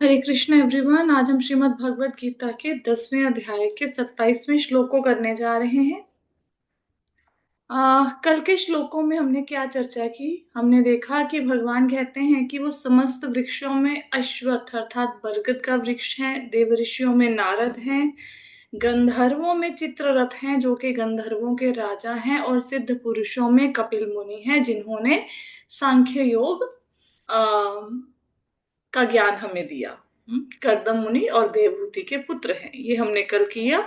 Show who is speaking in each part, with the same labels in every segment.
Speaker 1: हरे Krishna everyone. आज हम श्रीमद् भगवत गीता के 10वें अध्याय के 27वें श्लोक को करने जा रहे हैं। कल के श्लोकों में हमने क्या चर्चा की? हमने देखा कि भगवान कहते हैं कि वो समस्त वृक्षों में अश्वत्थ अर्थात बरगद का वृक्ष है, देव ऋषियों में नारद हैं, गंधर्वों में चित्ररथ हैं जो कि गंधर्वों के राजा हैं, और सिद्ध पुरुषों में कपिल मुनि हैं जिन्होंने सांख्य योग का ज्ञान हमें दिया। कर्दम मुनि और देवहूति के पुत्र हैं, ये हमने कल किया।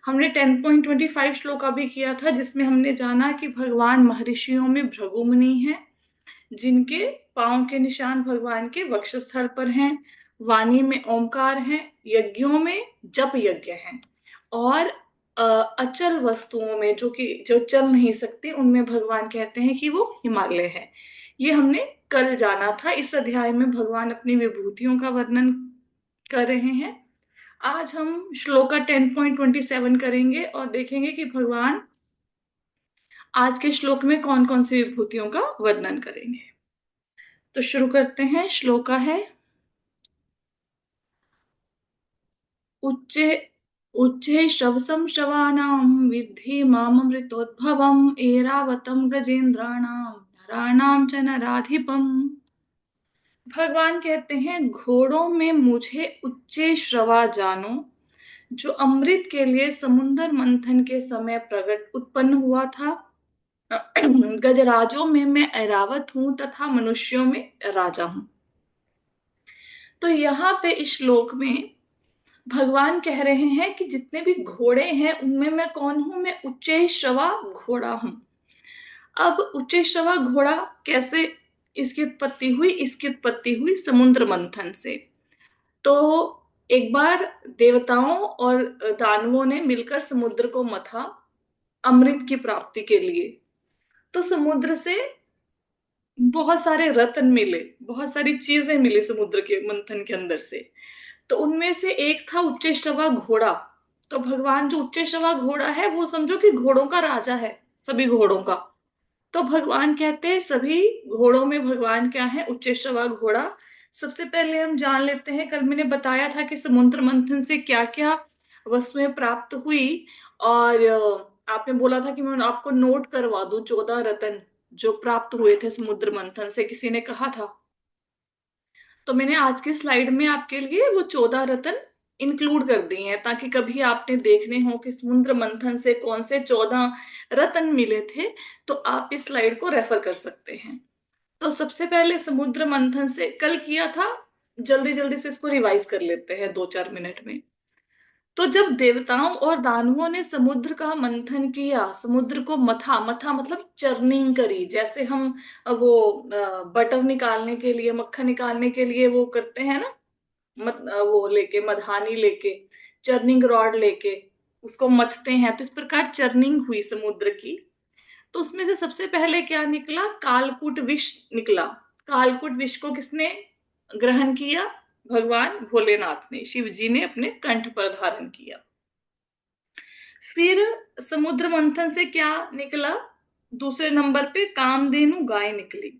Speaker 1: हमने 10.25 श्लोक अभी किया था जिसमें हमने जाना कि भगवान महर्षियों में भृगु मुनि हैं जिनके पांव के निशान भगवान के वक्षस्थल पर हैं, वाणी में ओंकार है, यज्ञों में जप यज्ञ हैं, और अचल वस्तुओं में जो चल नहीं सकती उनमें भगवान कहते हैं कि वो हिमालय है। ये हमने कल जाना था। इस अध्याय में भगवान अपनी विभूतियों का वर्णन कर रहे हैं। आज हम श्लोका 10.27 करेंगे और देखेंगे कि भगवान आज के श्लोक में कौन कौन सी विभूतियों का वर्णन करेंगे। तो शुरू करते हैं। श्लोका है उच्चे उच्चे श्रवसं श्रवाणां विद्धि मामृतोद्भवम् एरावतं गजेन्द्राणां नराणां च नराधिपम्। भगवान कहते हैं घोड़ों में मुझे उच्चे श्रवा जानो, जो अमृत के लिए समुद्र मंथन के समय प्रकट उत्पन्न हुआ था। गजराजों में मैं ऐरावत हूं तथा मनुष्यों में राजा हूं। तो यहाँ पे इस श्लोक में भगवान कह रहे हैं कि जितने भी घोड़े हैं उनमें मैं कौन हूं? मैं उच्चैःश्रवा घोड़ा हूं। अब उच्चैःश्रवा घोड़ा कैसे इसकी उत्पत्ति हुई? इसकी उत्पत्ति हुई समुद्र मंथन से। तो एक बार देवताओं और दानवों ने मिलकर समुद्र को मथा अमृत की प्राप्ति के लिए। तो समुद्र से बहुत सारे रत्न मिले, बहुत सारी चीजें मिली समुद्र के मंथन के अंदर से। तो उनमें से एक था उच्चैःश्रवा घोड़ा। तो भगवान जो उच्चैःश्रवा घोड़ा है वो समझो कि घोड़ों का राजा है, सभी घोड़ों का। तो भगवान कहते हैं सभी घोड़ों में भगवान क्या है? उच्चैःश्रवा घोड़ा। सबसे पहले हम जान लेते हैं, कल मैंने बताया था कि समुद्र मंथन से क्या क्या वस्तुएं प्राप्त हुई। और आपने बोला था कि मैं आपको नोट करवा दूं 14 रत्न जो प्राप्त हुए थे समुद्र मंथन से, किसी ने कहा था। तो मैंने आज की स्लाइड में आपके लिए वो 14 रत्न इंक्लूड कर दिए हैं ताकि कभी आपने देखने हो कि समुद्र मंथन से कौन से 14 रत्न मिले थे तो आप इस स्लाइड को रेफर कर सकते हैं। तो सबसे पहले समुद्र मंथन से कल किया था, जल्दी जल्दी से इसको रिवाइज कर लेते हैं 2-4 मिनट में। तो जब देवताओं और दानवों ने समुद्र का मंथन किया, समुद्र को मथा, मथा मतलब चर्निंग करी, जैसे हम वो बटर निकालने के लिए, मक्खन निकालने के लिए वो करते हैं ना, वो लेके मधानी लेके, चर्निंग रॉड लेके उसको मथते हैं, तो इस प्रकार चर्निंग हुई समुद्र की। तो उसमें से सबसे पहले क्या निकला? कालकूट विष निकला। कालकूट विष को किसने ग्रहण किया? भगवान भोलेनाथ ने, शिव जी ने अपने कंठ पर धारण किया। फिर समुद्र मंथन से क्या निकला? दूसरे नंबर पे कामधेनु गाय निकली।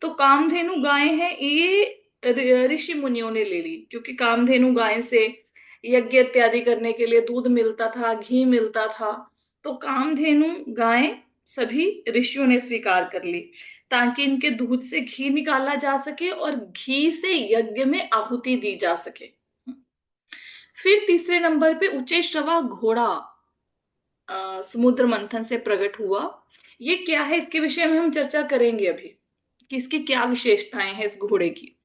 Speaker 1: तो कामधेनु गाय है, ये ऋषि मुनियों ने ले ली, क्योंकि कामधेनु गाय से यज्ञ इत्यादि करने के लिए दूध मिलता था, घी मिलता था। तो कामधेनु गाय सभी ऋषियों ने स्वीकार कर ली ताकि इनके दूध से घी निकाला जा सके और घी से यज्ञ में आहुति दी जा सके। फिर तीसरे नंबर पे उच्चैःश्रवा घोड़ा समुद्र मंथन से प्रकट हुआ। ये क्या है इसके विषय में हम चर्चा करेंगे अभी कि इसकी क्या विशेषताएं हैं इस घोड़े की।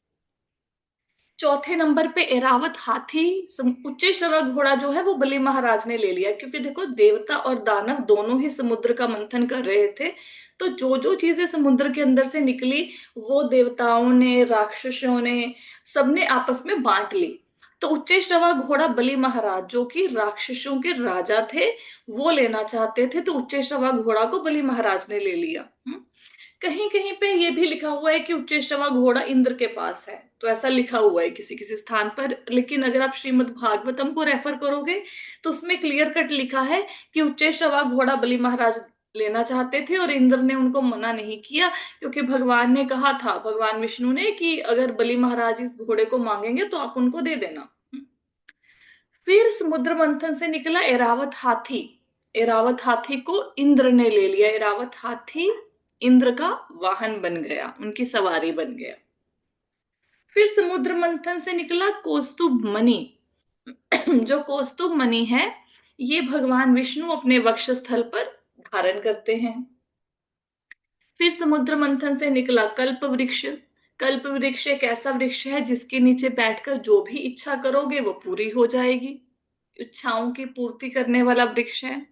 Speaker 1: चौथे नंबर पे एरावत हाथी, उच्चैःश्रवा घोड़ा जो है वो बलि महाराज ने ले लिया, क्योंकि देखो देवता और दानव दोनों ही समुद्र का मंथन कर रहे थे। तो जो जो चीजें समुद्र के अंदर से निकली वो देवताओं ने, राक्षसों ने, सबने आपस में बांट ली। तो उच्चैःश्रवा घोड़ा बलि महाराज जो कि राक्षसों के राजा थे वो लेना चाहते थे, तो उच्चैःश्रवा घोड़ा को बलि महाराज ने ले लिया। कहीं कहीं पे ये भी लिखा हुआ है कि उच्चैःश्रवा घोड़ा इंद्र के पास है, तो ऐसा लिखा हुआ है किसी किसी स्थान पर। लेकिन अगर आप श्रीमद् भागवतम को रेफर करोगे तो उसमें क्लियर कट लिखा है कि उच्चैःश्रवा घोड़ा बलि महाराज लेना चाहते थे और इंद्र ने उनको मना नहीं किया, क्योंकि भगवान ने कहा था, भगवान विष्णु ने, कि अगर बलि महाराज इस घोड़े को मांगेंगे तो आप उनको दे देना। फिर समुद्र मंथन से निकला एरावत हाथी। एरावत हाथी को इंद्र ने ले लिया। एरावत हाथी इंद्र का वाहन बन गया, उनकी सवारी बन गया। फिर समुद्र मंथन से निकला कौस्तुभ मणि। जो कौस्तुभ मणि है, ये भगवान विष्णु अपने वक्षस्थल पर धारण करते हैं। फिर समुद्र मंथन से निकला कल्प वृक्ष। कल्प वृक्ष एक ऐसा वृक्ष है जिसके नीचे बैठकर जो भी इच्छा करोगे वो पूरी हो जाएगी। इच्छाओं की पूर्ति करने वाला वृक्ष है।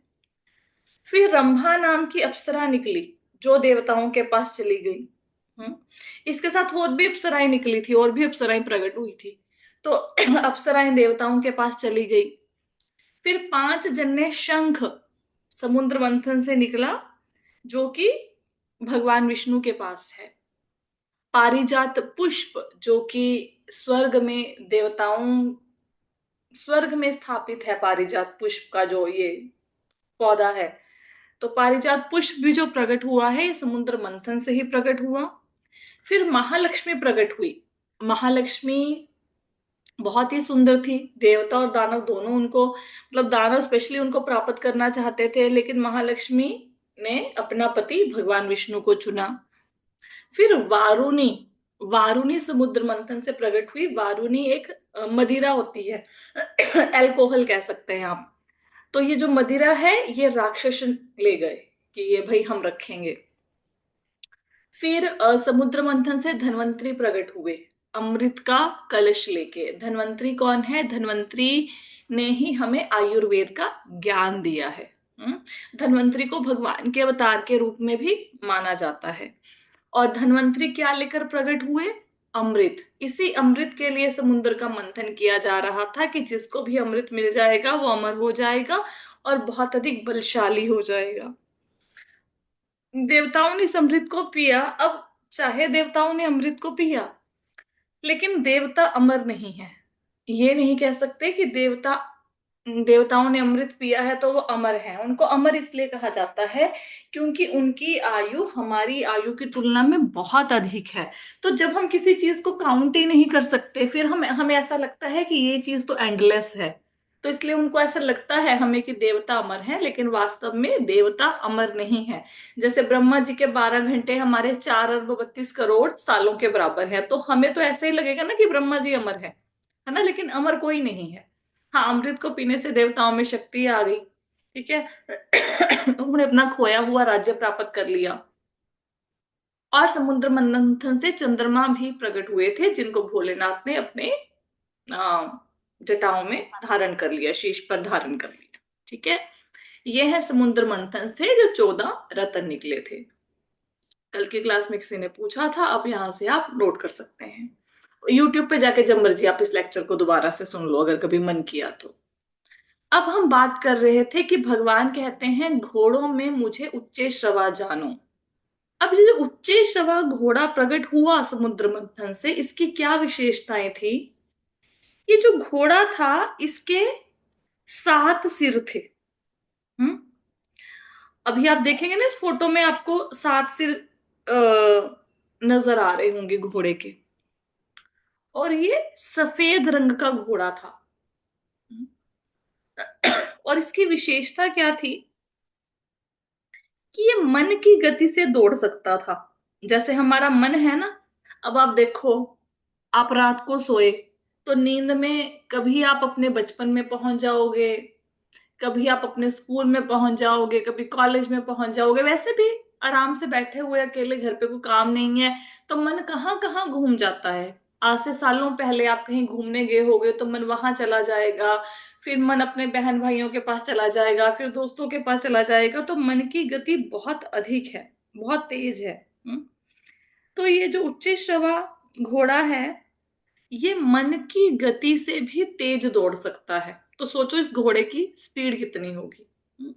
Speaker 1: फिर रंभा नाम की अप्सरा निकली, जो देवताओं के पास चली गई। हम्म इसके साथ और भी अप्सराएं निकली थी, और भी अप्सराएं प्रकट हुई थी। तो अप्सराएं देवताओं के पास चली गई। फिर 5 जन्य शंख समुद्र मंथन से निकला, जो कि भगवान विष्णु के पास है। पारिजात पुष्प, जो कि स्वर्ग में देवताओं, स्वर्ग में स्थापित है पारिजात पुष्प का जो ये पौधा है। तो पारिजात पुष्प भी जो प्रकट हुआ है, ये समुद्र मंथन से ही प्रकट हुआ। फिर महालक्ष्मी प्रकट हुई। महालक्ष्मी बहुत ही सुंदर थी। देवता और दानव दोनों उनको, मतलब दानव स्पेशली उनको प्राप्त करना चाहते थे, लेकिन महालक्ष्मी ने अपना पति भगवान विष्णु को चुना। फिर वारुणी। वारुणी समुद्र मंथन से प्रकट हुई। वारुणी एक मदिरा होती है, अल्कोहल कह सकते हैं आप। तो ये जो मदिरा है, ये राक्षस ले गए कि ये भाई हम रखेंगे। फिर समुद्र मंथन से धन्वंतरी प्रकट हुए, अमृत का कलश लेके। धन्वंतरी कौन है? धन्वंतरी ने ही हमें आयुर्वेद का ज्ञान दिया है। धन्वंतरी को भगवान के अवतार के रूप में भी माना जाता है। और धन्वंतरी क्या लेकर प्रकट हुए? अमृत। इसी अमृत के लिए समुद्र का मंथन किया जा रहा था कि जिसको भी अमृत मिल जाएगा वो अमर हो जाएगा और बहुत अधिक बलशाली हो जाएगा। देवताओं ने इस अमृत को पिया। अब चाहे देवताओं ने अमृत को पिया, लेकिन देवता अमर नहीं है। ये नहीं कह सकते कि देवताओं ने अमृत पिया है तो वो अमर है। उनको अमर इसलिए कहा जाता है क्योंकि उनकी आयु हमारी आयु की तुलना में बहुत अधिक है। तो जब हम किसी चीज को काउंट ही नहीं कर सकते, फिर हमें ऐसा लगता है कि ये चीज तो एंडलेस है। तो इसलिए उनको ऐसा लगता है हमें कि देवता अमर है, लेकिन वास्तव में देवता अमर नहीं है। जैसे ब्रह्मा जी के 12 घंटे हमारे 4 अरब 32 करोड़ सालों के बराबर है, तो हमें तो ऐसे ही लगेगा ना कि ब्रह्मा जी अमर है ना, लेकिन अमर कोई नहीं है। हाँ, अमृत को पीने से देवताओं में शक्ति आ गई, ठीक है। उन्होंने अपना खोया हुआ राज्य प्राप्त कर लिया। और समुद्र मंथन से चंद्रमा भी प्रकट हुए थे, जिनको भोलेनाथ ने अपने आ, जटाओं में धारण कर लिया, शीश पर धारण कर लिया, ठीक है। यह है समुद्र मंथन से जो 14 रत्न निकले थे। कल की क्लास में किसी ने पूछा था, अब यहां से आप नोट कर सकते हैं। यूट्यूब पे जाके जब मर्जी आप इस लेक्चर को दोबारा से सुन लो, अगर कभी मन किया तो। अब हम बात कर रहे थे कि भगवान कहते हैं घोड़ों में मुझे उच्चे श्रवा जानो। अब ये जो उच्चे श्रवा घोड़ा प्रकट हुआ समुद्र मंथन से, इसकी क्या विशेषताएं थी? ये जो घोड़ा था, इसके 7 सिर थे। हम्म अभी आप देखेंगे ना इस फोटो में, आपको 7 सिर नजर आ रहे होंगे घोड़े के। और ये सफेद रंग का घोड़ा था। और इसकी विशेषता क्या थी? कि ये मन की गति से दौड़ सकता था। जैसे हमारा मन है ना, अब आप देखो, आप रात को सोए तो नींद में कभी आप अपने बचपन में पहुंच जाओगे, कभी आप अपने स्कूल में पहुंच जाओगे, कभी कॉलेज में पहुंच जाओगे। वैसे भी आराम से बैठे हुए अकेले घर पे कोई काम नहीं है तो मन कहाँ कहाँ घूम जाता है। आज से सालों पहले आप कहीं घूमने गए होगे तो मन वहां चला जाएगा, फिर मन अपने बहन भाइयों के पास चला जाएगा, फिर दोस्तों के पास चला जाएगा। तो मन की गति बहुत अधिक है, बहुत तेज है। तो ये जो उच्च श्रवा घोड़ा है, ये मन की गति से भी तेज दौड़ सकता है। तो सोचो इस घोड़े की स्पीड कितनी होगी।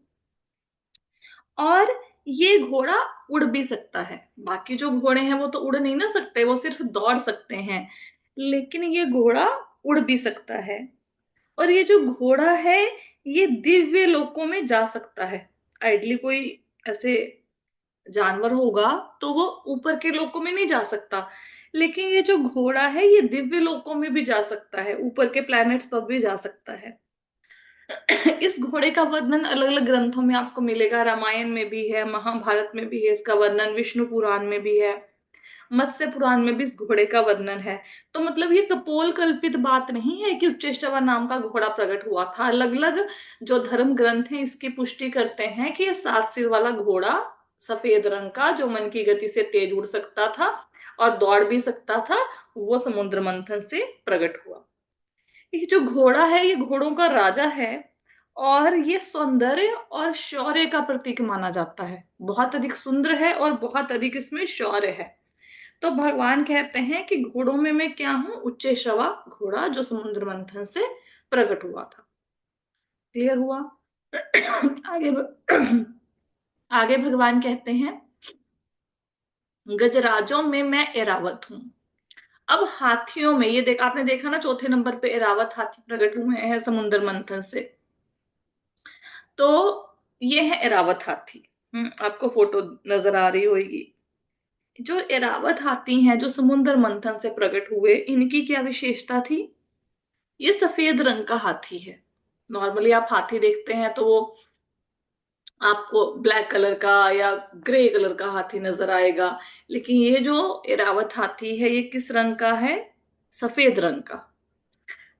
Speaker 1: और ये घोड़ा उड़ भी सकता है। बाकी जो घोड़े हैं वो तो उड़ नहीं ना सकते, वो सिर्फ दौड़ सकते हैं, लेकिन ये घोड़ा उड़ भी सकता है। और ये जो घोड़ा है, ये दिव्य लोकों में जा सकता है। आइडली कोई ऐसे जानवर होगा तो वो ऊपर के लोकों में नहीं जा सकता, लेकिन ये जो घोड़ा है ये दिव्य लोकों में भी जा सकता है, ऊपर के प्लैनेट्स पर भी जा सकता है। इस घोड़े का वर्णन अलग अलग ग्रंथों में आपको मिलेगा, रामायण में भी है, महाभारत में भी है इसका वर्णन, विष्णु पुराण में भी है, मत्स्य पुराण में भी इस घोड़े का वर्णन है। तो मतलब ये कपोल कल्पित बात नहीं है कि उच्चैश्रवा नाम का घोड़ा प्रकट हुआ था। अलग अलग जो धर्म ग्रंथ हैं इसकी पुष्टि करते हैं कि ये 7 सिर वाला घोड़ा, सफेद रंग का, जो मन की गति से तेज उड़ सकता था और दौड़ भी सकता था, वो समुद्र मंथन से प्रकट हुआ। ये जो घोड़ा है ये घोड़ों का राजा है, और ये सौंदर्य और शौर्य का प्रतीक माना जाता है। बहुत अधिक सुंदर है और बहुत अधिक इसमें शौर्य है। तो भगवान कहते हैं कि घोड़ों में मैं क्या हूं? उच्चैश्रवा घोड़ा, जो समुद्र मंथन से प्रकट हुआ था। क्लियर हुआ? आगे आगे भगवान कहते हैं, गजराजों में मैं एरावत हूं। अब हाथियों में, ये देख आपने देखा ना, चौथे नंबर पे एरावत हाथी प्रकट हुए हैं समुद्र मंथन से। तो ये है एरावत हाथी। आपको फोटो नजर आ रही होगी। जो एरावत हाथी हैं जो समुद्र मंथन से प्रकट हुए, इनकी क्या विशेषता थी? ये सफेद रंग का हाथी है। नॉर्मली आप हाथी देखते हैं तो वो आपको ब्लैक कलर का या ग्रे कलर का हाथी नजर आएगा, लेकिन ये जो एरावत हाथी है ये किस रंग का है? सफेद रंग का।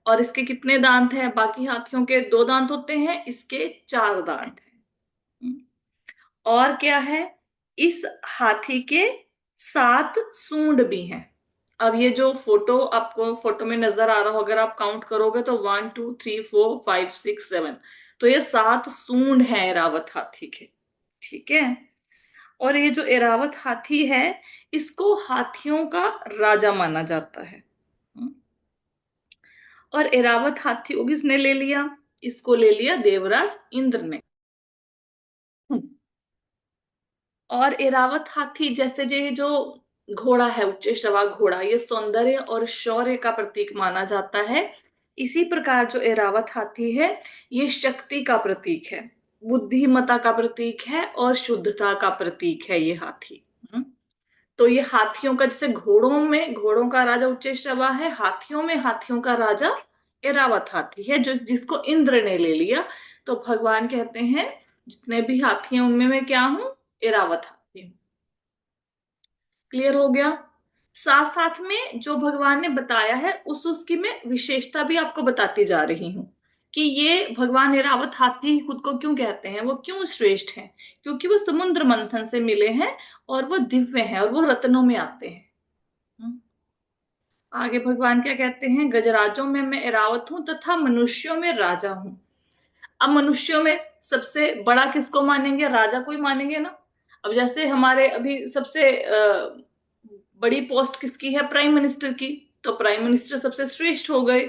Speaker 1: और इसके कितने दांत हैं? बाकी हाथियों के 2 दांत होते हैं, इसके 4 दांत हैं। और क्या है? इस हाथी के 7 सूंड भी हैं। अब ये जो फोटो आपको फोटो में नजर आ रहा हो, अगर आप काउंट करोगे तो 1 2 3 4 5 6 7, तो ये 7 सूंड हैं एरावत हाथी के। ठीक है। और ये जो एरावत हाथी है इसको हाथियों का राजा माना जाता है। और एरावत हाथी को किसने ले लिया? इसको ले लिया देवराज इंद्र ने। और एरावत हाथी जैसे ये जो घोड़ा है, उच्चैश्रवा घोड़ा, ये सौंदर्य और शौर्य का प्रतीक माना जाता है। इसी प्रकार जो एरावत हाथी है ये शक्ति का प्रतीक है, बुद्धिमता का प्रतीक है और शुद्धता का प्रतीक है ये हाथी। तो ये हाथियों का, जैसे घोड़ों में घोड़ों का राजा उच्चैश्रवा है, हाथियों में हाथियों का राजा एरावत हाथी है, जो जिसको इंद्र ने ले लिया। तो भगवान कहते हैं जितने भी हाथी हैं उनमें मैं क्या हूं? एरावत हाथी हूं। क्लियर हो गया? साथ साथ में जो भगवान ने बताया है उसकी मैं विशेषता भी आपको बताती जा रही हूं कि ये भगवान एरावत हाथी खुद को क्यों कहते हैं, वो क्यों श्रेष्ठ हैं। क्योंकि वो समुद्र मंथन से मिले हैं और वो दिव्य हैं और वो रत्नों में आते हैं। हम्म। आगे भगवान क्या कहते हैं? गजराजों में मैं एरावत हूं तथा मनुष्यों में राजा हूं। अब मनुष्यों में सबसे बड़ा किसको मानेंगे? राजा को ही मानेंगे ना। अब जैसे हमारे अभी सबसे बड़ी पोस्ट किसकी है? प्राइम मिनिस्टर की। तो प्राइम मिनिस्टर सबसे श्रेष्ठ हो गए।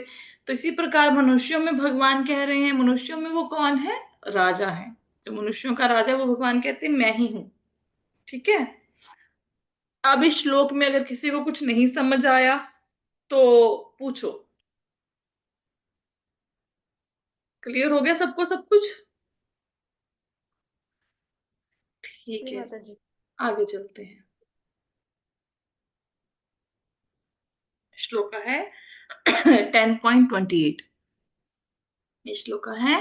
Speaker 1: तो इसी प्रकार मनुष्यों में भगवान कह रहे हैं, मनुष्यों में वो कौन है? राजा है। जो मनुष्यों का राजा है वो भगवान कहते हैं मैं ही हूं। ठीक है। अब इस श्लोक में अगर किसी को कुछ नहीं समझ आया तो पूछो। क्लियर हो गया सबको सब कुछ? ठीक
Speaker 2: जी
Speaker 1: है।
Speaker 2: माता जी।
Speaker 1: आगे चलते हैं। श्लोक है 10.28। ये श्लोक है,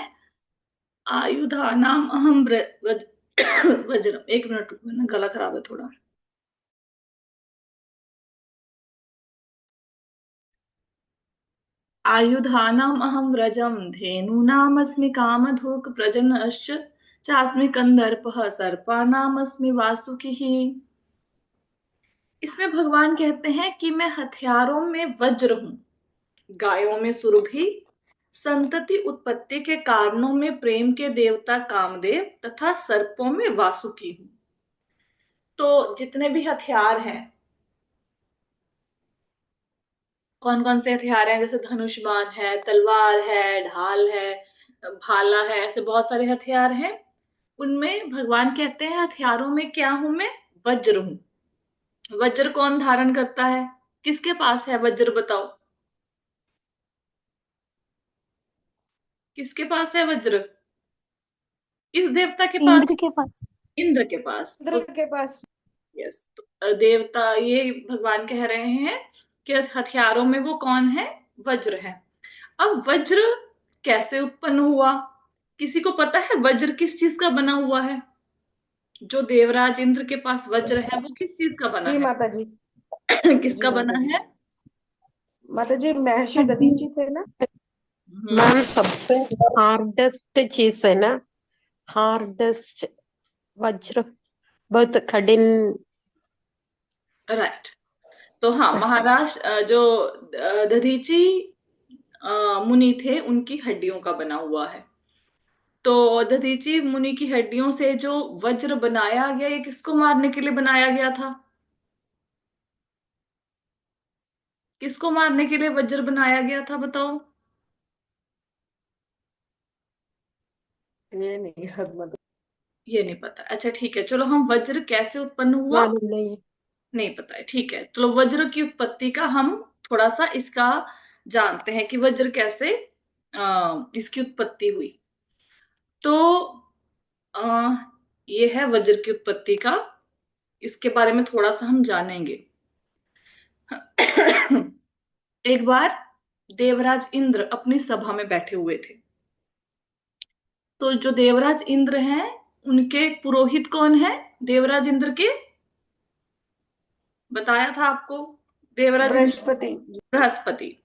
Speaker 1: आयुधा नाम अहम वज्रम। एक मिनट रुको, ना गला खराब है थोड़ा। आयुधानाम अहम व्रजम धेनूनामस्मि कामधुक् प्रजनश्च चास्मि कंदर्पः सर्पानामस्मि वासुकिः। इसमें भगवान कहते हैं कि मैं हथियारों में वज्र हूं, गायों में सुरभि, संतति उत्पत्ति के कारणों में प्रेम के देवता कामदेव तथा सर्पों में वासुकी हूं। तो जितने भी हथियार हैं, कौन कौन से हथियार हैं? जैसे धनुष बाण है, तलवार है, ढाल है, भाला है, ऐसे बहुत सारे हथियार हैं। उनमें भगवान कहते हैं हथियारों में क्या हूं मैं? वज्र हूं। वज्र कौन धारण करता है? किसके पास है वज्र बताओ? किसके पास है वज्र? किस देवता के पास?
Speaker 2: इंद्र के पास।
Speaker 1: इंद्र के पास।
Speaker 2: इंद्र
Speaker 1: तो
Speaker 2: के पास।
Speaker 1: यस, तो देवता ये भगवान कह रहे हैं कि हथियारों में वो कौन है? वज्र है। अब वज्र कैसे उत्पन्न हुआ? किसी को पता है वज्र किस चीज का बना हुआ है? जो देवराज इंद्र के पास वज्र है वो किस चीज का बना
Speaker 2: जी
Speaker 1: है?
Speaker 2: माता जी। जी
Speaker 1: किसका
Speaker 2: माता
Speaker 1: बना
Speaker 2: जी।
Speaker 1: है?
Speaker 2: माता जी महर्षि दधीची थे ना।
Speaker 1: हम्म।
Speaker 3: मैम सबसे हार्डेस्ट चीज है ना, हार्डेस्ट वज्र, बहुत कठिन।
Speaker 1: राइट। तो हाँ, महाराज जो दधीची मुनि थे उनकी हड्डियों का बना हुआ है। तो दधीची मुनि की हड्डियों से जो वज्र बनाया गया, ये किसको मारने के लिए बनाया गया था? किसको मारने के लिए वज्र बनाया गया था, बताओ?
Speaker 2: ये नहीं है मतलब।
Speaker 1: ये नहीं पता? अच्छा ठीक है, चलो हम वज्र कैसे उत्पन्न हुआ
Speaker 3: मालूम नहीं।
Speaker 1: नहीं पता है, ठीक है। चलो वज्र की उत्पत्ति का हम थोड़ा सा इसका जानते हैं कि वज्र कैसे इसकी उत्पत्ति हुई। तो आ, ये है वज्र की उत्पत्ति का, इसके बारे में थोड़ा सा हम जानेंगे। एक बार देवराज इंद्र अपनी सभा में बैठे हुए थे। तो जो देवराज इंद्र हैं उनके पुरोहित कौन है? देवराज इंद्र के, बताया था आपको, देवराज इंद्र
Speaker 2: बृहस्पति।
Speaker 1: बृहस्पति।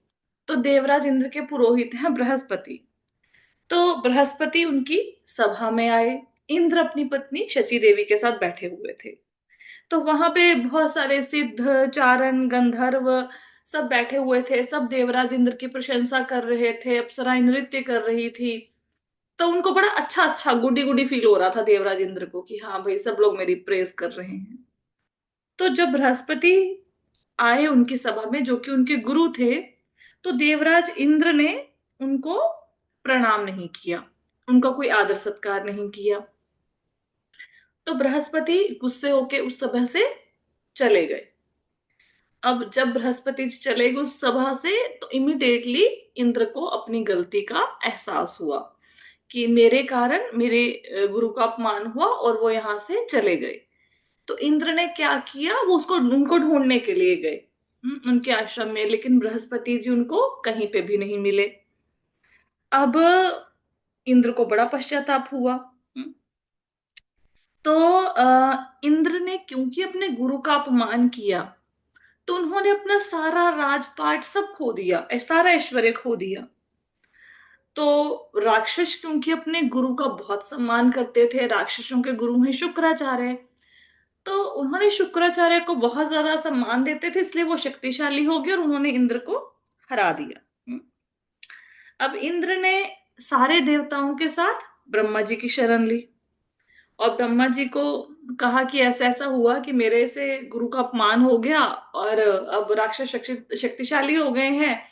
Speaker 1: तो देवराज इंद्र के पुरोहित हैं बृहस्पति। तो बृहस्पति उनकी सभा में आए। इंद्र अपनी पत्नी शची देवी के साथ बैठे हुए थे। तो वहां पे बहुत सारे सिद्ध, चारण, गंधर्व सब बैठे हुए थे। सब देवराज इंद्र की प्रशंसा कर रहे थे, अप्सराएं नृत्य कर रही थी। तो उनको बड़ा अच्छा अच्छा गुडी गुडी फील हो रहा था देवराज इंद्र को कि हाँ भाई, सब लोग मेरी प्रेज कर रहे हैं। तो जब बृहस्पति आए उनकी सभा में, जो कि उनके गुरु थे, तो देवराज इंद्र ने उनको प्रणाम नहीं किया, उनका कोई आदर सत्कार नहीं किया। तो बृहस्पति गुस्से होके उस सभा से चले गए। अब जब बृहस्पति जी चले गए उस सभा से, तो इमिडिएटली इंद्र को अपनी गलती का एहसास हुआ कि मेरे कारण मेरे गुरु का अपमान हुआ, और वो यहां से चले गए। तो इंद्र ने क्या किया, वो उसको उनको ढूंढने के लिए गए उनके आश्रम में, लेकिन बृहस्पति जी उनको कहीं पे भी नहीं मिले। अब इंद्र को बड़ा पश्चाताप हुआ। तो इंद्र ने क्योंकि अपने गुरु का अपमान किया, तो उन्होंने अपना सारा राजपाट सब खो दिया, सारा ऐश्वर्य खो दिया। तो राक्षस क्योंकि अपने गुरु का बहुत सम्मान करते थे, राक्षसों के गुरु हैं शुक्राचार्य, तो उन्होंने शुक्राचार्य को बहुत ज्यादा सम्मान देते थे, इसलिए वो शक्तिशाली हो गए और उन्होंने इंद्र को हरा दिया। अब इंद्र ने सारे देवताओं के साथ ब्रह्मा जी की शरण ली, और ब्रह्मा जी को कहा कि ऐसा ऐसा हुआ कि मेरे से गुरु का अपमान हो गया, और अब राक्षस शक्तिशाली हो गए हैं,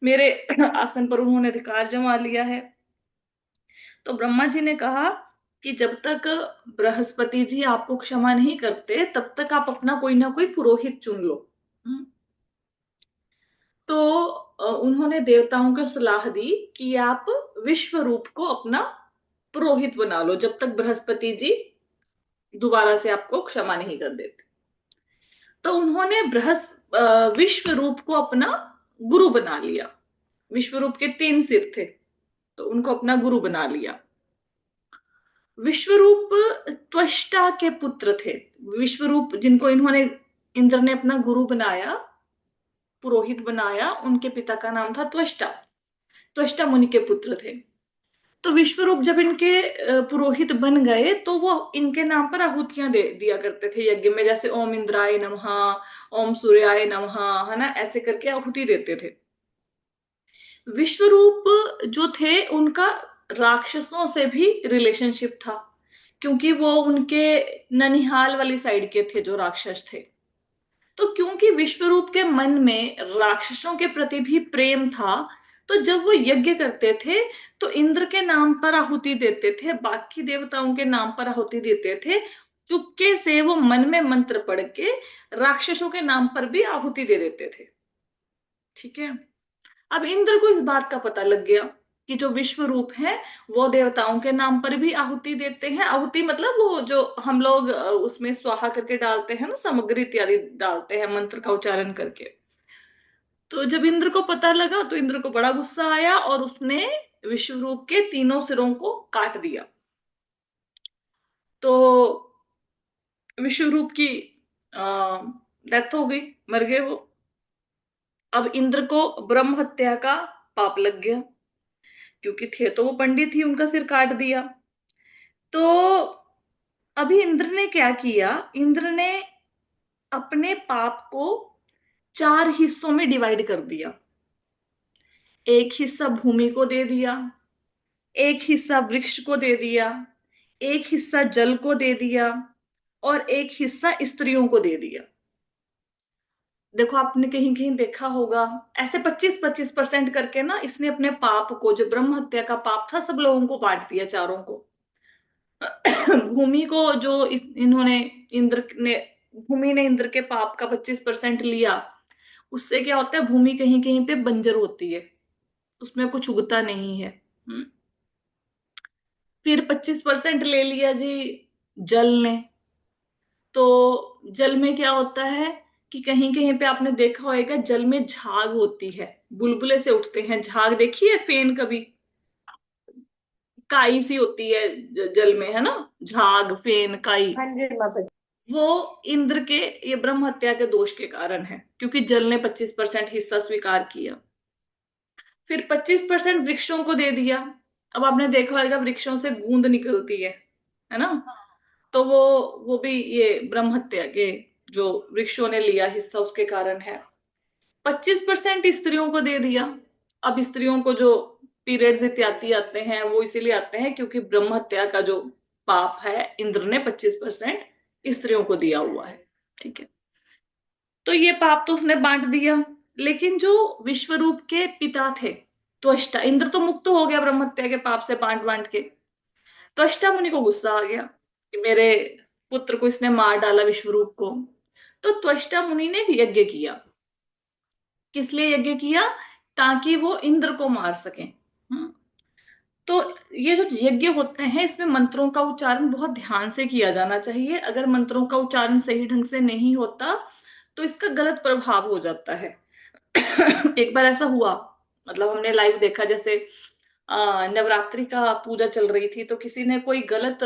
Speaker 1: मेरे आसन पर उन्होंने अधिकार जमा लिया है। तो ब्रह्मा जी ने कहा कि जब तक बृहस्पति जी आपको क्षमा नहीं करते, तब तक आप अपना कोई ना कोई पुरोहित चुन लो। हम्म। तो उन्होंने देवताओं को सलाह दी कि आप विश्व रूप को अपना पुरोहित बना लो, जब तक बृहस्पति जी दोबारा से आपको क्षमा नहीं कर देते। तो उन्होंने विश्व रूप को अपना गुरु बना लिया। विश्व रूप के 3 सिर थे, तो उनको अपना गुरु बना लिया। विश्वरूप त्वष्टा के पुत्र थे। विश्वरूप जिनको इन्होंने, इंद्र ने अपना गुरु बनाया, पुरोहित बनाया, उनके पिता का नाम था त्वष्टा। त्वष्टा मुनि के पुत्र थे। तो विश्वरूप जब इनके पुरोहित बन गए, तो वो इनके नाम पर आहुतियां दे दिया करते थे यज्ञ में, जैसे ओम इंद्राय नमः, ओम सूर्याय नमः, है ना, ऐसे करके आहुति देते थे। विश्वरूप जो थे उनका राक्षसों से भी रिलेशनशिप था, क्योंकि वो उनके ननिहाल वाली साइड के थे जो राक्षस थे। तो क्योंकि विश्वरूप के मन में राक्षसों के प्रति भी प्रेम था, तो जब वो यज्ञ करते थे तो इंद्र के नाम पर आहुति देते थे, बाकी देवताओं के नाम पर आहुति देते थे। चुपके से वो मन में मंत्र पढ़ के राक्षसों के नाम पर भी आहुति दे देते थे। ठीक है। अब इंद्र को इस बात का पता लग गया कि जो विश्व रूप है वो देवताओं के नाम पर भी आहुति देते हैं। आहुति मतलब वो जो हम लोग उसमें स्वाहा करके डालते हैं ना, सामग्री इत्यादि डालते हैं मंत्र का उच्चारण करके। तो जब इंद्र को पता लगा तो इंद्र को बड़ा गुस्सा आया और उसने विश्वरूप के तीनों सिरों को काट दिया। तो विश्वरूप की डेथ हो गई, मर गए वो। अब इंद्र को ब्रह्म हत्या का पाप लग गया, क्योंकि थे तो वो पंडित ही, उनका सिर काट दिया। तो अभी इंद्र ने क्या किया, इंद्र ने अपने पाप को 4 हिस्सों में डिवाइड कर दिया। एक हिस्सा भूमि को दे दिया, एक हिस्सा वृक्ष को दे दिया, एक हिस्सा जल को दे दिया, और एक हिस्सा स्त्रियों को दे दिया। देखो आपने कहीं कहीं देखा होगा, ऐसे 25-25% करके ना इसने अपने पाप को, जो ब्रह्म हत्या का पाप था, सब लोगों को बांट दिया, चारों को। भूमि को जो इन्होंने, इंद्र ने, भूमि ने इंद्र के पाप का 25% लिया, उससे क्या होता है, भूमि कहीं कहीं पे बंजर होती है, उसमें कुछ उगता नहीं है। फिर 25% ले लिया जी जल ने। तो जल में क्या होता है कि कहीं कहीं पे आपने देखा होगा, जल में झाग होती है, बुलबुले से उठते हैं झाग, देखी है फेन कभी, काई सी होती है जल में, है ना, झाग फेन काई।
Speaker 2: हाँ जी माता जी।
Speaker 1: वो इंद्र के, ये ब्रह्म हत्या के दोष के कारण है, क्योंकि जल ने 25% हिस्सा स्वीकार किया। फिर 25% वृक्षों को दे दिया। अब आपने देखा होगा वृक्षों से गूंद निकलती है ना, तो वो भी ये ब्रह्म हत्या के, जो वृक्षों ने लिया हिस्सा, उसके कारण है। 25% स्त्रियों को दे दिया। अब स्त्रियों को जो पीरियड्स इत्यादि आते हैं वो इसीलिए आते हैं क्योंकि ब्रह्म हत्या का जो पाप है, इंद्र ने 25% स्त्रियों को दिया हुआ है। ठीक है, तो ये पाप तो उसने बांट दिया। लेकिन जो विश्वरूप के पिता थे, त्वष्टा, इंद्र तो मुक्त हो गया ब्रह्म हत्या के पाप से बांट बांट के। त्वष्टा मुनि को गुस्सा आ गया कि मेरे पुत्र को इसने मार डाला, विश्वरूप को। तो त्वष्टा मुनि ने यज्ञ किया। किस लिए यज्ञ किया? ताकि वो इंद्र को मार सकें। तो ये जो यज्ञ होते हैं, इसमें मंत्रों का उच्चारण बहुत ध्यान से किया जाना चाहिए। अगर मंत्रों का उच्चारण सही ढंग से नहीं होता तो इसका गलत प्रभाव हो जाता है। एक बार ऐसा हुआ, मतलब हमने लाइव देखा, जैसे नवरात्रि का पूजा चल रही थी, तो किसी ने कोई गलत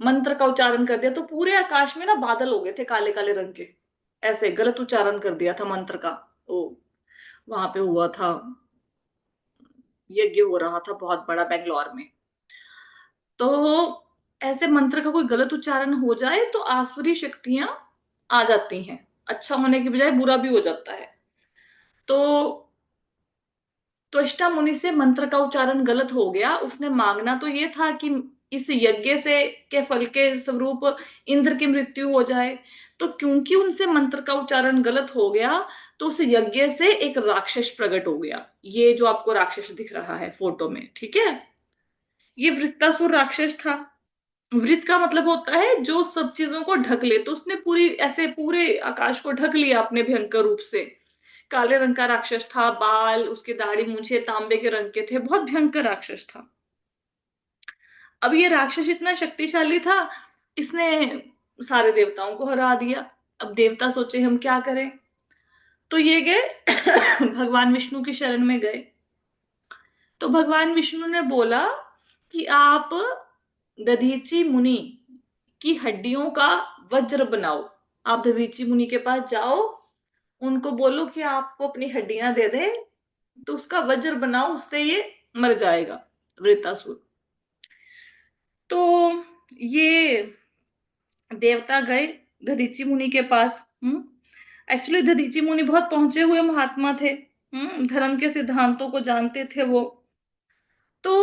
Speaker 1: मंत्र का उच्चारण कर दिया, तो पूरे आकाश में ना बादल हो गए थे काले काले रंग के, ऐसे गलत उच्चारण कर दिया था मंत्र का। ओ, वहां पे हुआ था, यज्ञ हो रहा था बहुत बड़ा बेंगलोर में। तो ऐसे मंत्र का कोई गलत उच्चारण हो जाए तो आसुरी शक्तियां आ जाती हैं, अच्छा होने की बजाय बुरा भी हो जाता है। तो त्वष्टा मुनि से मंत्र का उच्चारण गलत हो गया। उसने मांगना तो ये था कि इस यज्ञ से के फल के स्वरूप इंद्र की मृत्यु हो जाए। तो क्योंकि उनसे मंत्र का उच्चारण गलत हो गया, तो उस यज्ञ से एक राक्षस प्रकट हो गया। ये जो आपको राक्षस दिख रहा है फोटो में, ठीक है, ये वृत्तासुर राक्षस था। वृत्त का मतलब होता है जो सब चीजों को ढक ले, तो उसने पूरी ऐसे पूरे आकाश को ढक लिया अपने भयंकर रूप से। काले रंग का राक्षस था, बाल उसके दाढ़ी मूंछें तांबे के रंग के थे, बहुत भयंकर राक्षस था। अब ये राक्षस इतना शक्तिशाली था, इसने सारे देवताओं को हरा दिया। अब देवता सोचे हम क्या करें, तो ये गए भगवान विष्णु की शरण में गए। तो भगवान विष्णु ने बोला कि आप दधीची मुनि की हड्डियों का वज्र बनाओ। आप दधीची मुनि के पास जाओ, उनको बोलो कि आपको अपनी हड्डियां दे दे, तो उसका वज्र बनाओ, उससे ये मर जाएगा वृत्तासुर। तो ये देवता गए दधीची मुनि के पास। एक्चुअली दधीची मुनि बहुत पहुंचे हुए महात्मा थे, धर्म के सिद्धांतों को जानते थे वो। तो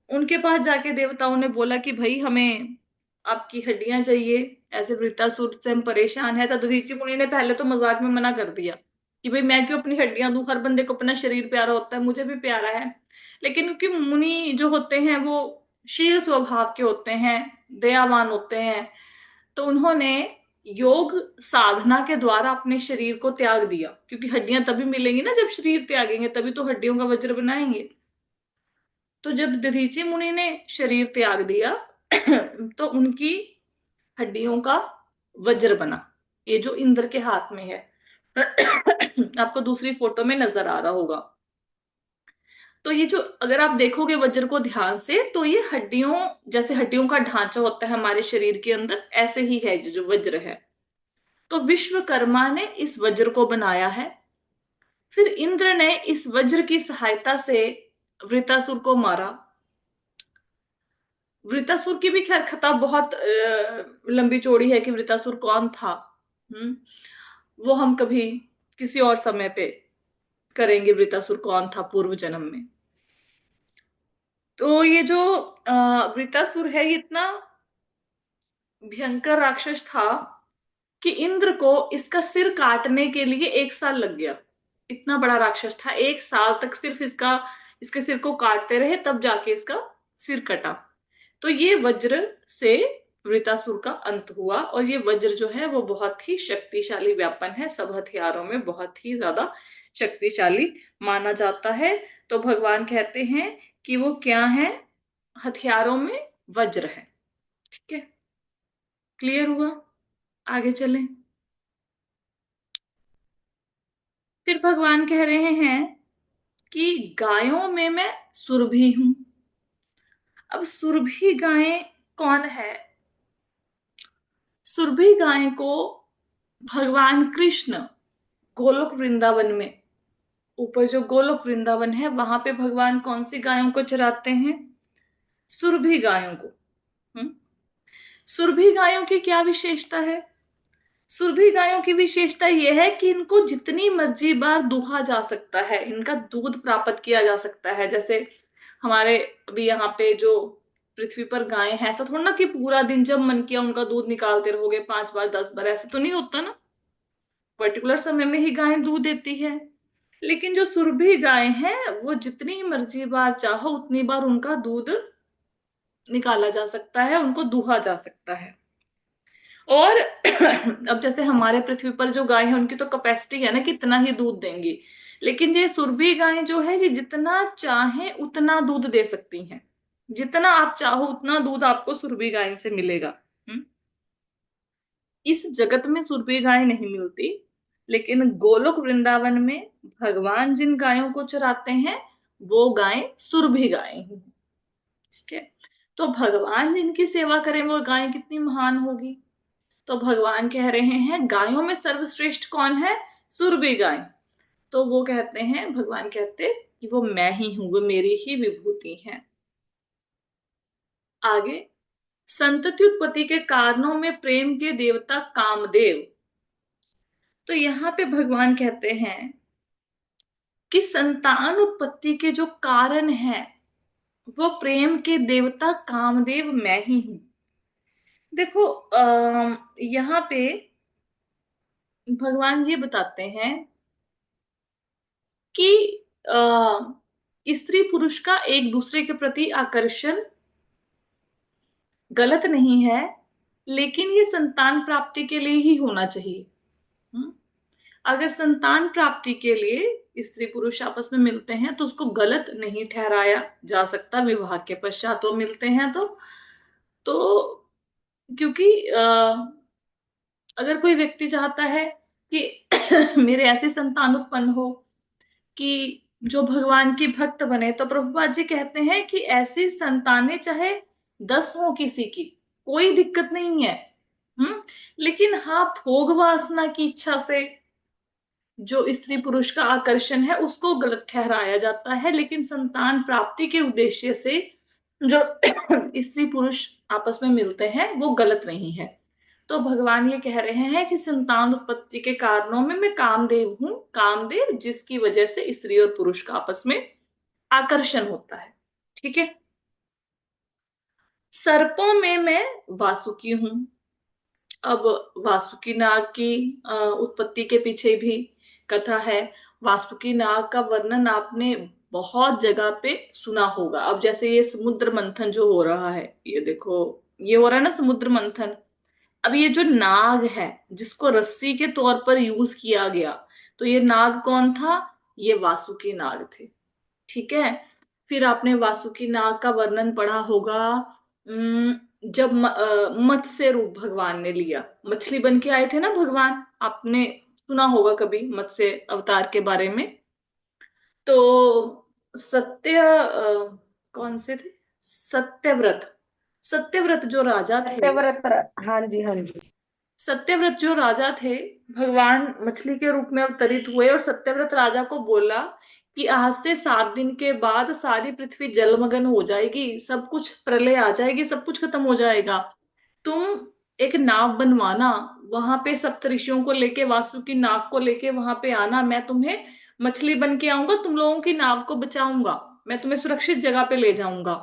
Speaker 1: उनके पास जाके देवताओं ने बोला कि भाई हमें आपकी हड्डियां चाहिए, ऐसे वृत्तासुर से हम परेशान है। तो दधीची मुनि ने पहले तो मजाक में मना कर दिया कि भाई मैं क्यों अपनी हड्डियां दूं, हर बंदे को अपना शरीर प्यारा होता है, मुझे भी प्यारा है। लेकिन क्योंकि मुनि जो होते हैं वो शील स्वभाव के होते हैं, दयावान होते हैं, तो उन्होंने योग साधना के द्वारा अपने शरीर को त्याग दिया, क्योंकि हड्डियां तभी मिलेंगी ना जब शरीर त्यागेंगे, तभी तो हड्डियों का वज्र बनाएंगे। तो जब दधीचि मुनि ने शरीर त्याग दिया तो उनकी हड्डियों का वज्र बना, ये जो इंद्र के हाथ में है। आपको दूसरी फोटो में नजर आ रहा होगा। तो ये जो, अगर आप देखोगे वज्र को ध्यान से, तो ये हड्डियों, जैसे हड्डियों का ढांचा होता है हमारे शरीर के अंदर, ऐसे ही है जो वज्र है। तो विश्वकर्मा ने इस वज्र को बनाया है। फिर इंद्र ने इस वज्र की सहायता से वृतासुर को मारा। वृतासुर की भी खैर कथा बहुत लंबी चौड़ी है कि वृतासुर कौन था। वो हम कभी किसी और समय पे करेंगे, वृतासुर कौन था पूर्व जन्म में। तो ये जो वृतासुर है, ये इतना भयंकर राक्षस था कि इंद्र को इसका सिर काटने के लिए 1 साल लग गया। इतना बड़ा राक्षस था, 1 साल तक सिर्फ इसके सिर को काटते रहे, तब जाके इसका सिर कटा। तो ये वज्र से वृतासुर का अंत हुआ। और ये वज्र जो है वो बहुत ही शक्तिशाली व्यापन है, सब हथियारों में बहुत ही ज्यादा शक्तिशाली माना जाता है। तो भगवान कहते हैं कि वो क्या है, हथियारों में वज्र है। ठीक है, क्लियर हुआ? आगे चलें। फिर भगवान कह रहे हैं कि गायों में मैं सुरभि हूं। अब सुरभि गायें कौन है? सुरभि गाय को भगवान कृष्ण गोलोक वृंदावन में, ऊपर जो गोलोक वृंदावन है वहां पे भगवान कौन सी गायों को चराते हैं? सुरभि गायों को। हम्म सुरभि गायों की क्या विशेषता है? सुरभि गायों की विशेषता यह है कि इनको जितनी मर्जी बार दुहा जा सकता है, इनका दूध प्राप्त किया जा सकता है। जैसे हमारे अभी यहाँ पे जो पृथ्वी पर गायें हैं, ऐसा थोड़ा ना कि पूरा दिन जब मन किया उनका दूध निकालते रहोगे 5 बार 10 बार, ऐसा तो नहीं होता ना। पर्टिकुलर समय में ही गायें दूध देती है। लेकिन जो सुरभि गाय है, वो जितनी मर्जी बार चाहो उतनी बार उनका दूध निकाला जा सकता है, उनको दुहा जा सकता है। और अब जैसे हमारे पृथ्वी पर जो गाय है उनकी तो कैपेसिटी है ना कि इतना ही दूध देंगी। लेकिन ये सुरभि गाय जो है, ये जितना चाहे उतना दूध दे सकती हैं। जितना आप चाहो उतना दूध आपको सुरभि गाय से मिलेगा। हम्म? इस जगत में सुरभि गाय नहीं मिलती, लेकिन गोलोक वृंदावन में भगवान जिन गायों को चराते हैं वो गायें सुरभि गायें हैं। ठीक है, तो भगवान जिनकी सेवा करें वो गाय कितनी महान होगी। तो भगवान कह रहे हैं गायों में सर्वश्रेष्ठ कौन है? सुरभि गाय। तो वो कहते हैं, भगवान कहते कि वो मैं ही हूं, वो मेरी ही विभूति है। आगे, संतति उत्पत्ति के कारणों में प्रेम के देवता कामदेव। तो यहां पे भगवान कहते हैं कि संतान उत्पत्ति के जो कारण है वो प्रेम के देवता कामदेव मैं ही हूं। देखो, यहाँ पे भगवान ये बताते हैं कि स्त्री पुरुष का एक दूसरे के प्रति आकर्षण गलत नहीं है, लेकिन ये संतान प्राप्ति के लिए ही होना चाहिए। अगर संतान प्राप्ति के लिए स्त्री पुरुष आपस में मिलते हैं तो उसको गलत नहीं ठहराया जा सकता। विवाह के पश्चात वो मिलते हैं तो क्योंकि अगर कोई व्यक्ति चाहता है कि मेरे ऐसे संतान उत्पन्न हो कि जो भगवान की भक्त बने, तो प्रभुपाद जी कहते हैं कि ऐसी संतानें चाहे 10 हो किसी की, कोई दिक्कत नहीं है। लेकिन हाँ, भोग वासना की इच्छा से जो स्त्री पुरुष का आकर्षण है उसको गलत ठहराया जाता है, लेकिन संतान प्राप्ति के उद्देश्य से जो स्त्री पुरुष आपस में मिलते हैं वो गलत नहीं है। तो भगवान ये कह रहे हैं कि संतान उत्पत्ति के कारणों में मैं कामदेव हूं, कामदेव जिसकी वजह से स्त्री और पुरुष का आपस में आकर्षण होता है। ठीक है, सर्पों में मैं वासुकी हूं। अब वासुकी नाग की उत्पत्ति के पीछे भी कथा है। वासुकी नाग का वर्णन आपने बहुत जगह पे सुना होगा। अब जैसे ये समुद्र मंथन जो हो रहा है, ये देखो, ये हो रहा है ना समुद्र मंथन। अब ये जो नाग है जिसको रस्सी के तौर पर यूज किया गया, तो ये नाग कौन था? ये वासुकी नाग थे। ठीक है, फिर आपने वासुकी नाग का वर्णन पढ़ा होगा। जब मत्स्य रूप भगवान ने लिया, मछली बन के आए थे ना भगवान, आपने सुना होगा कभी मत्स्य अवतार के बारे में। तो सत्य कौन से थे, सत्यव्रत, सत्यव्रत जो राजा थे,
Speaker 2: सत्यव्रत, हाँ जी हाँ जी।
Speaker 1: सत्यव्रत जो राजा थे, भगवान मछली के रूप में अवतरित हुए और सत्यव्रत राजा को बोला कि आज से 7 दिन के बाद सारी पृथ्वी जलमग्न हो जाएगी, सब कुछ प्रलय आ जाएगी, सब कुछ खत्म हो जाएगा। तुम एक नाव बनवाना, वहां पे सप्तऋषियों को लेके, वासुकी नाग को लेके वहां पे आना, मैं तुम्हें मछली बन के आऊंगा, तुम लोगों की नाव को बचाऊंगा, मैं तुम्हें सुरक्षित जगह पे ले जाऊंगा।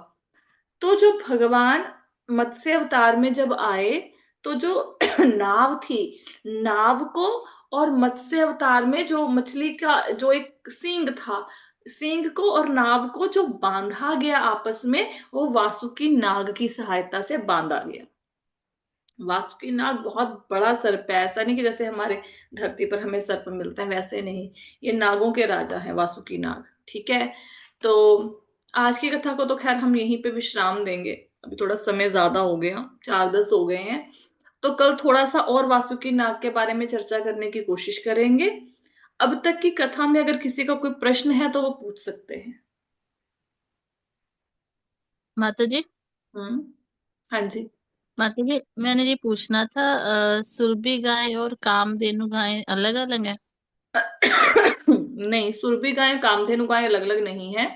Speaker 1: तो जो भगवान मत्स्य अवतार में जब आए, तो जो नाव थी, नाव को और मत्स्य अवतार में जो मछली का जो एक सींग था, सींग को और नाव को जो बांधा गया आपस में, वो वासुकी नाग की सहायता से बांधा गया। वासुकी नाग बहुत बड़ा सर्प है, ऐसा नहीं कि जैसे हमारे धरती पर हमें सर्प मिलते हैं वैसे नहीं, ये नागों के राजा है वासुकी नाग। ठीक है, तो आज की कथा को तो खैर हम यहीं पे विश्राम देंगे, अभी थोड़ा समय ज्यादा हो गया, 4:10 हो गए हैं। तो कल थोड़ा सा और वासुकी नाग के बारे में चर्चा करने की कोशिश करेंगे। अब तक की कथा में अगर किसी का कोई प्रश्न है तो वो पूछ सकते हैं।
Speaker 4: माता जी।
Speaker 1: हम्म। हाँ जी।
Speaker 4: माता जी, मैंने ये पूछना था, सुरभि गाय और कामधेनु गाय अलग अलग है?
Speaker 1: नहीं, सुरभि गाय कामधेनु गाय अलग अलग नहीं है।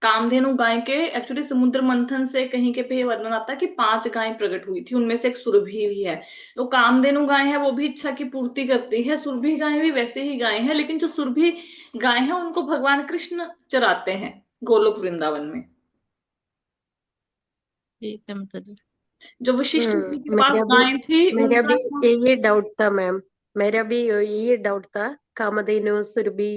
Speaker 1: कामधेनु गाय के एक्चुअली समुद्र मंथन से कहीं के पे ये वर्णन आता है कि 5 गायें प्रकट हुई थी, उनमें से एक सुरभि भी है। तो कामधेनु गाय है वो भी इच्छा की पूर्ति करती है, सुरभि गाय भी वैसे ही गाय है, लेकिन जो सुरभि गाय है उनको भगवान कृष्ण चराते हैं गोलोक वृंदावन में।
Speaker 4: ठीक है माता जी।
Speaker 1: जो वशिष्ठ मुनि के पास
Speaker 3: मेरा भी
Speaker 1: गायें थी
Speaker 3: मेरा
Speaker 1: उनका
Speaker 3: भी
Speaker 1: नाम,
Speaker 3: ये डाउट था मैम। मेरा भी ये डाउट था, कामधेनु सुरभि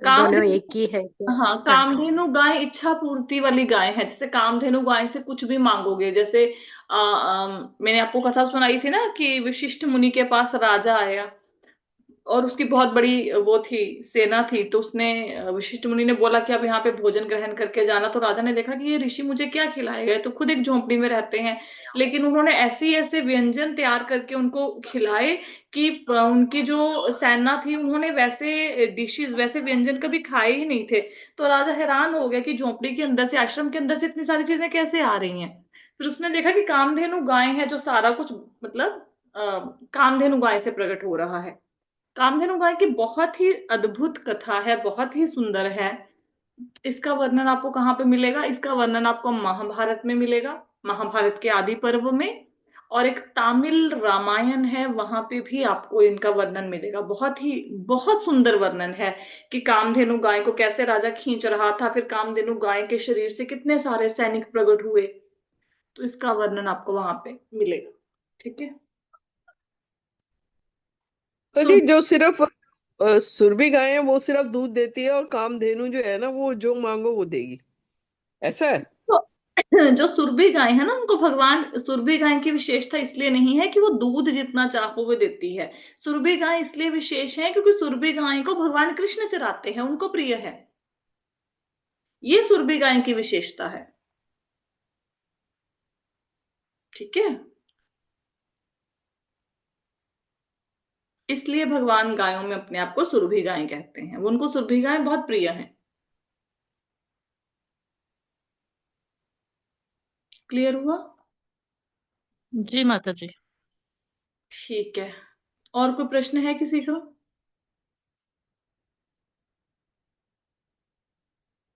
Speaker 3: दोनों
Speaker 1: कामधेनु,
Speaker 3: एक ही है क्या?
Speaker 1: हाँ
Speaker 3: का
Speaker 1: कामधेनु गाय इच्छा पूर्ति वाली गाय है। जैसे कामधेनु गाय से कुछ भी मांगोगे, जैसे मैंने आपको कथा सुनाई थी ना कि वशिष्ठ मुनि के पास राजा आया और उसकी बहुत बड़ी वो थी, सेना थी, तो उसने वशिष्ठ मुनि ने बोला कि आप यहाँ पे भोजन ग्रहण करके जाना। तो राजा ने देखा कि ये ऋषि मुझे क्या खिलाएगा, ये तो खुद एक झोंपड़ी में रहते हैं, लेकिन उन्होंने ऐसे ही ऐसे व्यंजन तैयार करके उनको खिलाए कि उनकी जो सेना थी उन्होंने वैसे डिशेस, वैसे व्यंजन कभी खाए ही नहीं थे। तो राजा हैरान हो गया कि झोंपड़ी के अंदर से, आश्रम के अंदर से इतनी सारी चीजें कैसे आ रही हैं। फिर उसने देखा कि कामधेनु गाय है जो सारा कुछ, मतलब कामधेनु गाय से प्रकट हो रहा है। कामधेनु गाय की बहुत ही अद्भुत कथा है, बहुत ही सुंदर है। इसका वर्णन आपको कहाँ पे मिलेगा, इसका वर्णन आपको महाभारत में मिलेगा, महाभारत के आदि पर्व में। और एक तमिल रामायण है, वहां पे भी आपको इनका वर्णन मिलेगा। बहुत ही बहुत सुंदर वर्णन है कि कामधेनु गाय को कैसे राजा खींच रहा था, फिर कामधेनु गाय के शरीर से कितने सारे सैनिक प्रकट हुए। तो इसका वर्णन आपको वहां पे मिलेगा। ठीक है।
Speaker 2: तो
Speaker 1: सो
Speaker 2: जी जो सिर्फ सुरभि गाय है वो सिर्फ दूध देती है, और कामधेनु जो है ना वो जो मांगो वो देगी, ऐसा है?
Speaker 1: तो जो सुरभि गाय है ना, उनको भगवान, सुरभि गाय की विशेषता इसलिए नहीं है कि वो दूध जितना चाहो वो देती है। सुरभि गाय इसलिए विशेष है क्योंकि सुरभि गाय को भगवान कृष्ण चराते हैं, उनको प्रिय है। ये सुरभि गाय की विशेषता है। ठीक है, इसलिए भगवान गायों में अपने आप को सुरभि गाय कहते हैं, वो उनको सुरभि गाय बहुत प्रिय है। क्लियर हुआ?
Speaker 4: जी माता जी।
Speaker 1: ठीक है, और कोई प्रश्न है किसी का?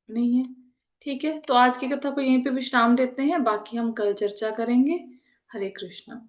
Speaker 1: नहीं है? ठीक है, तो आज की कथा को यहीं पे विश्राम देते हैं, बाकी हम कल चर्चा करेंगे। हरे कृष्णा।